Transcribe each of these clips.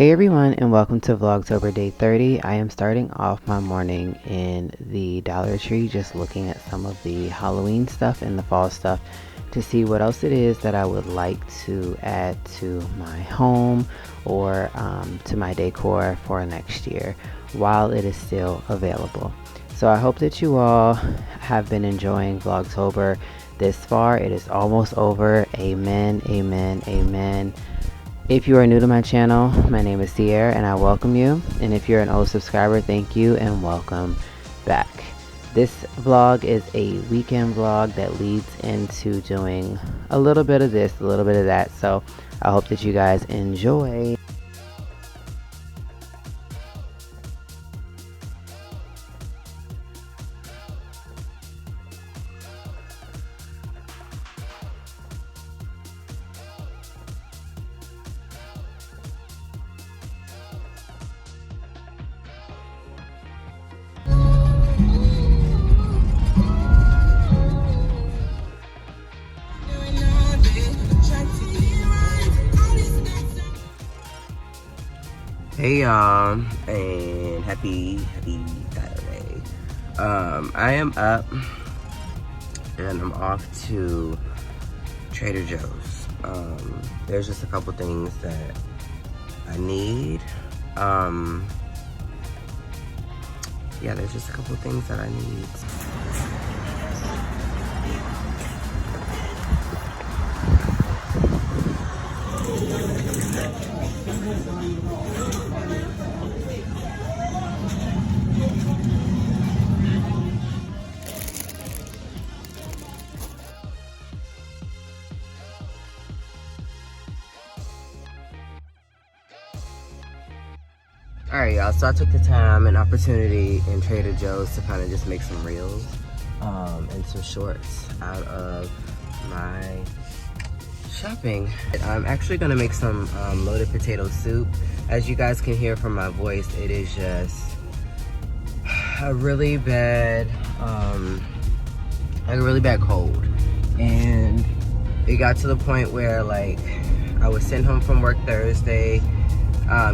Hey everyone, and welcome to Vlogtober day 30. I am starting off my morning in the Dollar Tree, just looking at some of the Halloween stuff and the fall stuff to see what else it is that I would like to add to my home or to my decor for next year while it is still available. So I hope that you all have been enjoying Vlogtober this far. It is almost over. Amen, amen, amen. If you are new to my channel, my name is C'Aira and I welcome you. And if you're an old subscriber, thank you and welcome back. This vlog is a weekend vlog that leads into doing a little bit of this, a little bit of that. So I hope that you guys enjoy. Hey y'all, and happy Saturday. I am up and I'm off to Trader Joe's. There's just a couple things that I need. Yeah, there's just a couple things that I need. Alright y'all, so I took the time and opportunity in Trader Joe's to kind of just make some reels and some shorts out of my shopping. I'm actually going to make some loaded potato soup. As you guys can hear from my voice, it is just a really bad cold, and it got to the point where like I was sent home from work Thursday.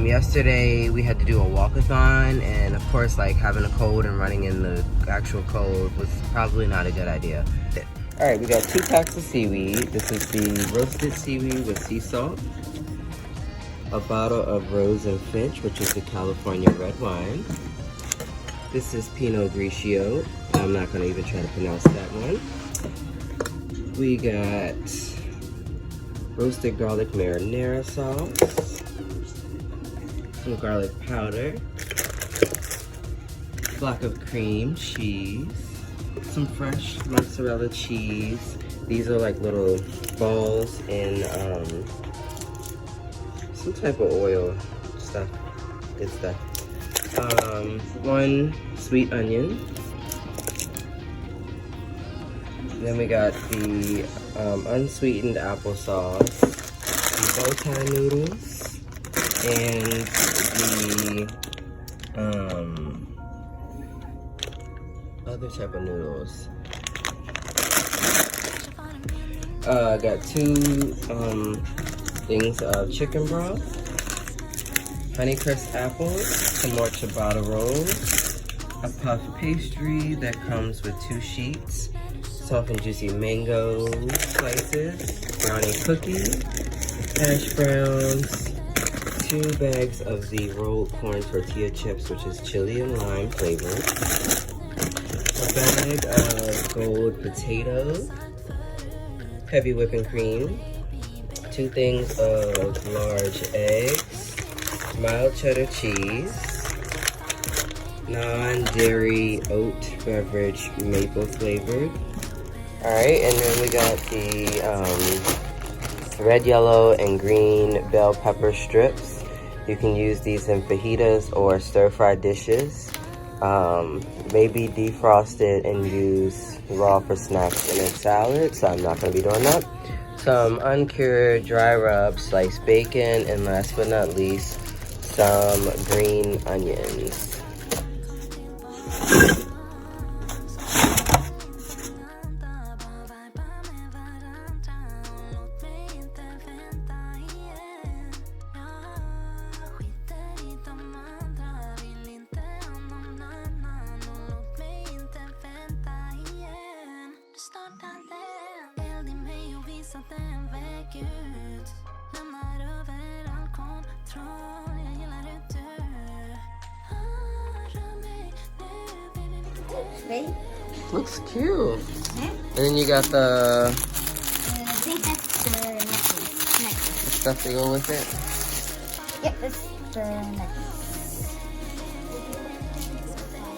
Yesterday we had to do a walkathon, and of course like having a cold and running in the actual cold was probably not a good idea. Alright, we got 2 packs of seaweed. This is the roasted seaweed with sea salt. A bottle of Rose and Finch, which is the California red wine. This is Pinot Grigio. I'm not going to even try to pronounce that one. We got roasted garlic marinara sauce. Some garlic powder, block of cream cheese, some fresh mozzarella cheese. These are like little balls in some type of oil stuff, good stuff. 1 sweet onion. Then we got the unsweetened applesauce, the bow tie noodles, and the other type of noodles. I got 2 things of chicken broth, Honeycrisp apples, some more ciabatta rolls, a puff pastry that comes with 2 sheets, soft and juicy mango slices, brownie cookies, hash browns, 2 bags of the rolled corn tortilla chips, which is chili and lime flavored, a bag of gold potatoes, heavy whipping cream, 2 things of large eggs, mild cheddar cheese, non-dairy oat beverage maple flavored. Alright, and then we got the red, yellow, and green bell pepper strips. You can use these in fajitas or stir-fried dishes. Maybe defrosted and use raw for snacks and in salad, so I'm not going to be doing that. Some uncured dry rub, sliced bacon, and last but not least, some green onions. Ready? Looks cute. And then you got the I think that's the necklace. stuff to go with it. Yep, that's the necklace.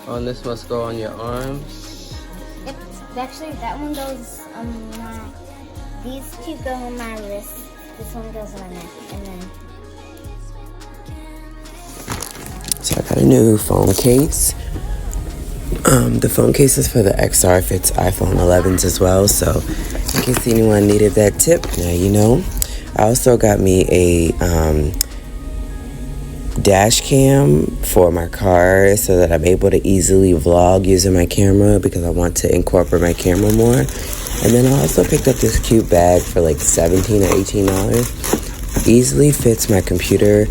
Oh, and this must go on your arms. Yep, actually that one goes on my, these two go on my wrist, this one goes on my neck, and then. So I got a new phone case. The phone case is for the XR, fits iPhone 11s as well, so in case anyone needed that tip, now you know. I also got me a dash cam for my car so that I'm able to easily vlog using my camera because I want to incorporate my camera more. And then I also picked up this cute bag for like $17 or $18. Easily fits my computer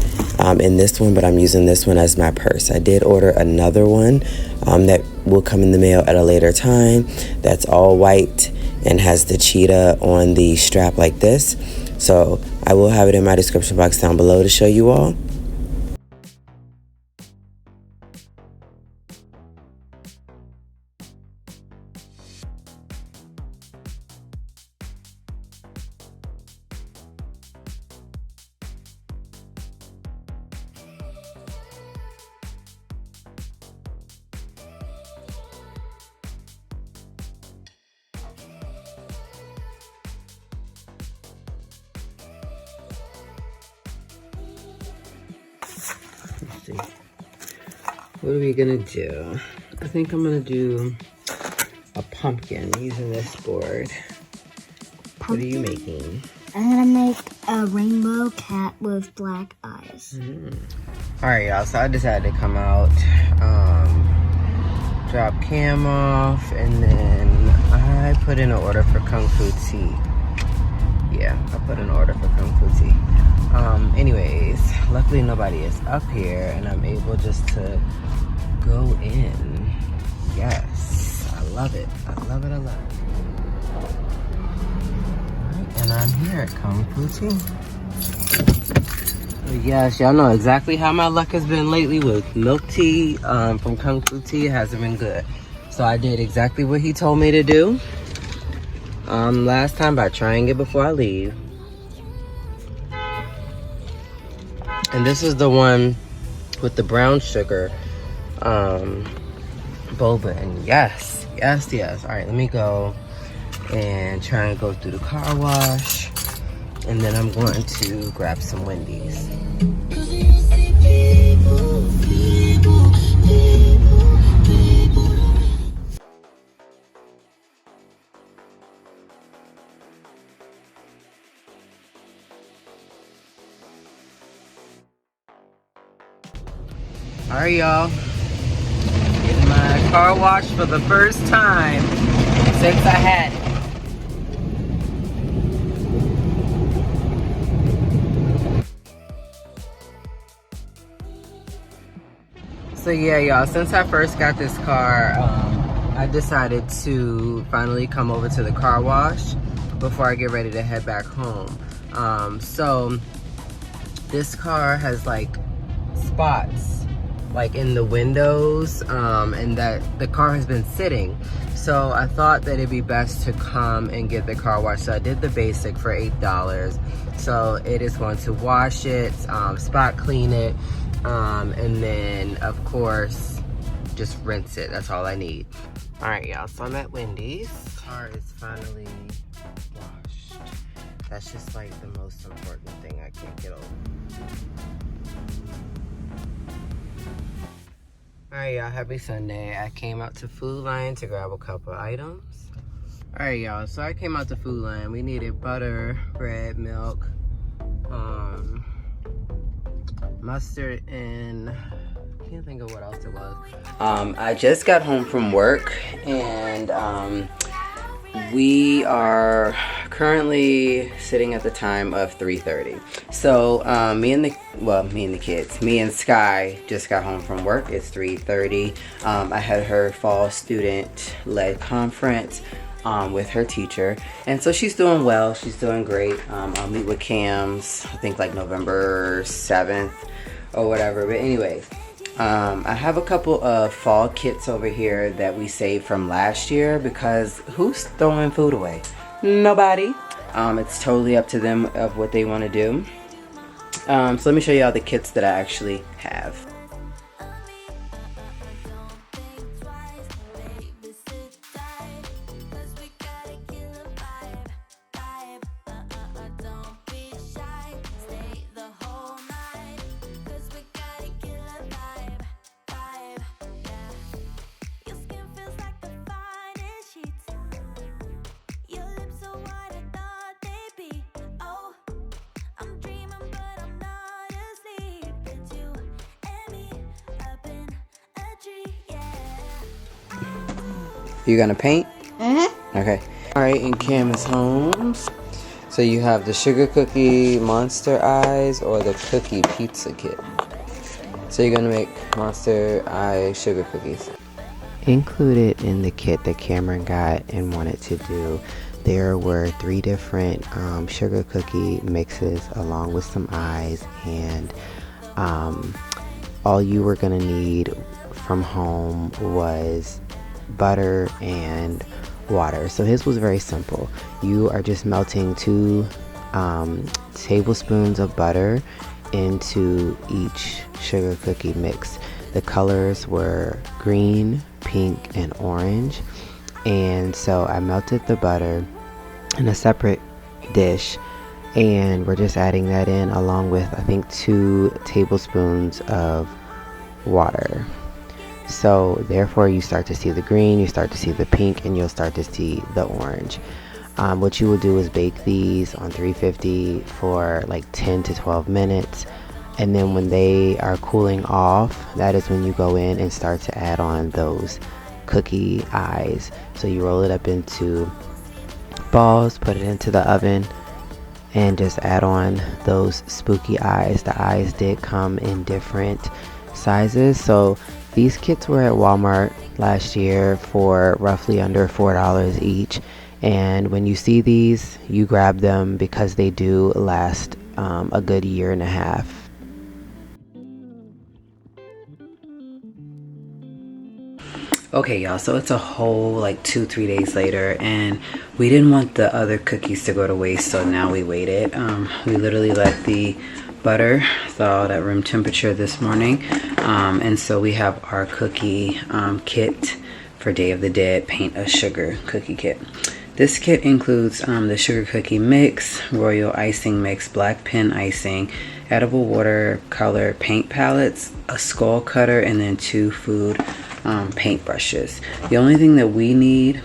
in this one, but I'm using this one as my purse. I did order another one that will come in the mail at a later time. That's all white and has the cheetah on the strap like this. So I will have it in my description box down below to show you all. What are we gonna do? I think I'm gonna do a pumpkin using this board. What are you making? I'm gonna make a rainbow cat with black eyes. Alright, y'all, so I decided to come out, drop cam off, and then I put in an order for Kung Fu tea. Yeah, I put in an order for Kung Fu tea. Anyways, luckily nobody is up here and I'm able just to go in. Yes, I love it. I love it, I love it. Alright, and I'm here at Kung Fu tea. Yes, y'all know exactly how my luck has been lately with milk tea from Kung Fu tea. It hasn't been good. So I did exactly what he told me to do last time by trying it before I leave. And this is the one with the brown sugar boba. And yes, yes, yes. All right, let me go and try and go through the car wash. And then I'm going to grab some Wendy's. All right, y'all. Getting my car washed for the first time since I had it. So yeah, y'all, since I first got this car, I decided to finally come over to the car wash before I get ready to head back home. So this car has like spots like in the windows, and that the car has been sitting. So I thought that it'd be best to come and get the car washed. So I did the basic for $8. So it is going to wash it, spot clean it, and then of course just rinse it. That's all I need. All right, y'all, so I'm at Wendy's. Car is finally washed. That's just like the most important thing I can't get over. Alright, y'all, happy Sunday. I came out to Food Lion to grab a couple items. Alright, y'all, so I came out to Food Lion. We needed butter, bread, milk, mustard, and I can't think of what else it was. I just got home from work, and we are currently sitting at the time of 3:30. So me and the kids, me and Sky just got home from work. It's 3:30. I had her fall student led conference. with her teacher. And so she's doing well. She's doing great. I'll meet with Cams, I think like November 7th or whatever. But anyways, I have a couple of fall kits over here that we saved from last year because who's throwing food away? Nobody. It's totally up to them of what they want to do. So let me show you all the kits that I actually have. You gonna paint? Okay. Alright, and Cam is home. So you have the sugar cookie monster eyes or the cookie pizza kit. So you're gonna make monster eye sugar cookies. Included in the kit that Cameron got and wanted to do, there were 3 different sugar cookie mixes along with some eyes, and all you were gonna need from home was butter and water. So his was very simple. You are just melting 2 tablespoons of butter into each sugar cookie mix. The colors were green, pink, and orange. And so I melted the butter in a separate dish, and we're just adding that in along with I think 2 tablespoons of water. So therefore you start to see the green, you start to see the pink, and you'll start to see the orange. What you will do is bake these on 350 for like 10 to 12 minutes. And then when they are cooling off, that is when you go in and start to add on those cookie eyes. So you roll it up into balls, put it into the oven, and just add on those spooky eyes. The eyes did come in different sizes. So these kits were at Walmart last year for roughly under $4 each. And when you see these, you grab them because they do last a good year and a half. Okay, y'all, so it's a whole like 2-3 days later, and we didn't want the other cookies to go to waste, so now we waited. We literally let the butter thaw at room temperature this morning, and so we have our cookie kit for Day of the Dead Paint a Sugar cookie kit. This kit includes the sugar cookie mix, royal icing mix, black pen icing, edible watercolor paint palettes, a skull cutter, and then 2 food paint brushes. The only thing that we need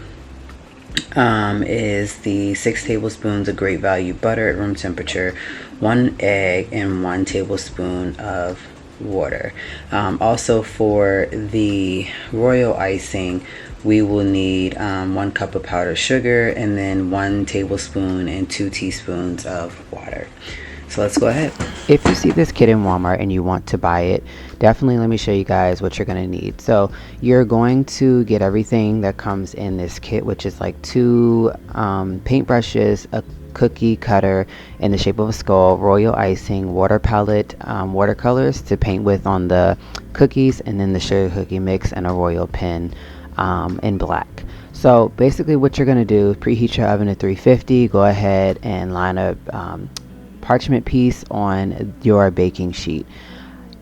is the 6 tablespoons of great value butter at room temperature, 1 egg, and 1 tablespoon of water. Also for the royal icing, we will need 1 cup of powdered sugar, and then 1 tablespoon and 2 teaspoons of water. So let's go ahead. If you see this kit in Walmart and you want to buy it, definitely let me show you guys what you're going to need. So you're going to get everything that comes in this kit, which is like 2 paint brushes, a cookie cutter in the shape of a skull, royal icing, water palette, watercolors to paint with on the cookies, and then the sugar cookie mix and a royal pen in black. So basically what you're going to do, preheat your oven to 350, go ahead and line a parchment piece on your baking sheet.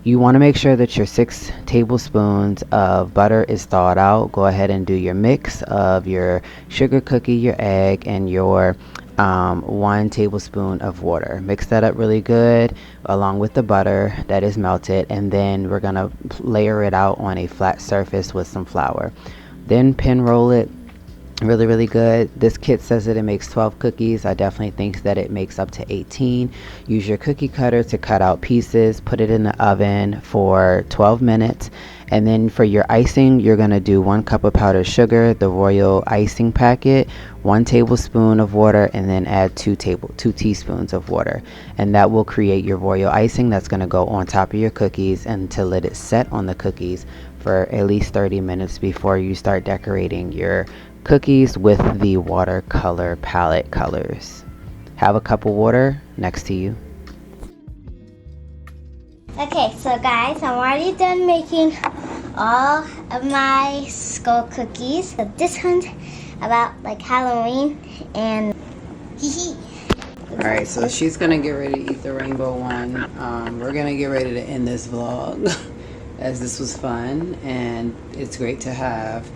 You want to make sure that your 6 tablespoons of butter is thawed out. Go ahead and do your mix of your sugar cookie, your egg, and your 1 tablespoon of water. Mix that up really good along with the butter that is melted, and then we're gonna layer it out on a flat surface with some flour. Then pin roll it really good. This kit says that it makes 12 cookies. I definitely think that it makes up to 18. Use your cookie cutter to cut out pieces, put it in the oven for 12 minutes, and then for your icing, you're going to do 1 cup of powdered sugar, the royal icing packet, 1 tablespoon of water, and then add 2 teaspoons of water, and that will create your royal icing that's going to go on top of your cookies, and to let it set on the cookies for at least 30 minutes before you start decorating your cookies with the watercolor palette colors. Have a cup of water next to you. Okay, so guys, I'm already done making all of my skull cookies. So this one's about like Halloween and hee. Alright, so she's gonna get ready to eat the rainbow one. We're gonna get ready to end this vlog as this was fun, and it's great to have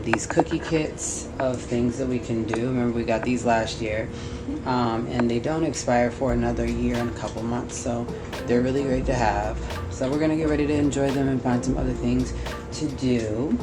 these cookie kits of things that we can do. Remember, we got these last year, and they don't expire for another year and a couple months, so they're really great to have. So we're gonna get ready to enjoy them and find some other things to do.